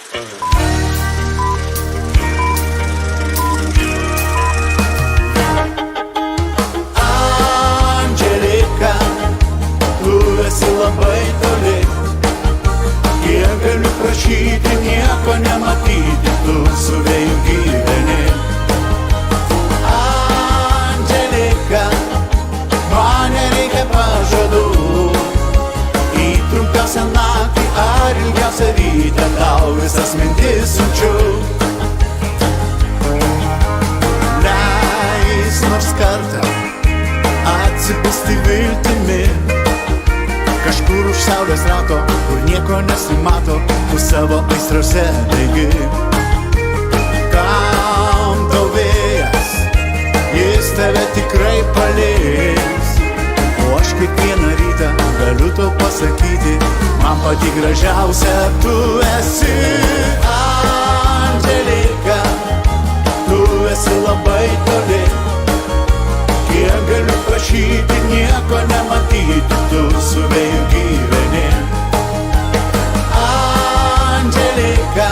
Andželika, tu esi labai toli, kiek galiu prašyti, nieko nematyti, tu su vėju gyveni. Andželika, man nereikia pažadų, į trumpiausią naktį ar ilgiausią rytą tau visas mintis siunčiu. Leis nors kartą atsibusti viltimi, kažkur už saulės rato, kur nieko nesimato, tu savo aistrose degi. Kam tau vėjas, jis tave tikrai paleis, o aš kiekvieną rytą galiu tau pasakyti, man pati gražiausia tu esi. Andželika, tu esi labai toli, kiek galiu prašyti, nieko nematyti, tu su vėju gyveni. Andželika,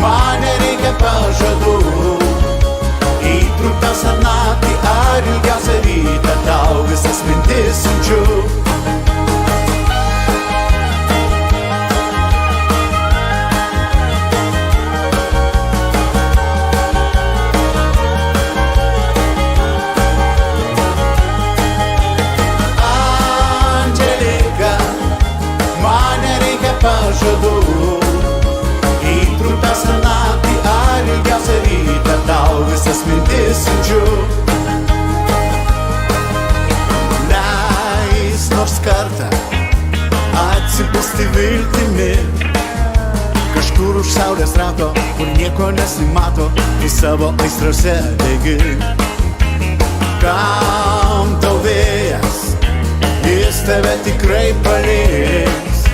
man nereikia pažadų, į trumpiausią naktį ar ilgiausią rytą tau visas mintis siunčiu. Pažadų, į trumpiausią naktį ar ilgiausią rytą tau visas mintis siunčiu. Leis nors kartą atsibusti viltimi, kažkur už saulės rato, kur nieko nesimato, tu savo aistrose degi. Kam tau vėjas, jis tave tikrai paleis,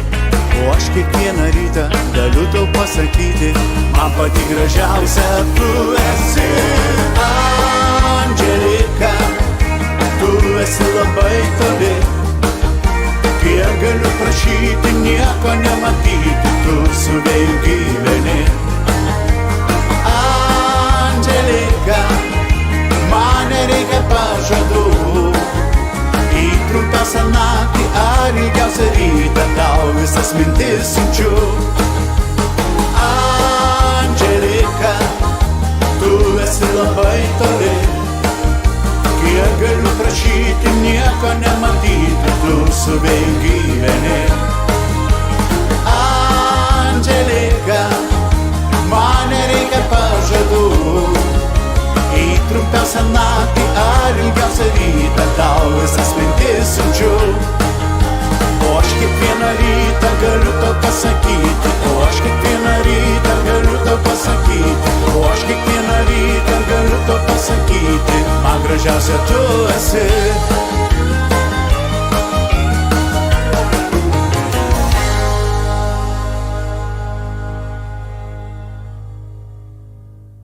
o aš kiekvieną rytą galiu tau pasakyti, man pati gražiausia tu esi. Andželika, tu esi labai toli, kiek galiu prašyti, nieko nematyti, tu su vėju gyveni. Andželika, man nereikia pažadų, į trumpiausią naktį ar ilgiausią rytą tau visas mintis siunčiu. Andželika, tu esi labai toli, kiek galiu prašyti, nieko nematyti, tu su vėju gyveni. Andželika, man nereikia pažadų, į trumpiausią naktį ar ilgiausią rytą tau visas mintis siunčiu. O aš kiekvieną rytą galiu tau pasakyti, o aš kiekvieną rytą galiu tau pasakyti, o aš kiekvieną rytą galiu tau pasakyti, man gražiausia tu esi.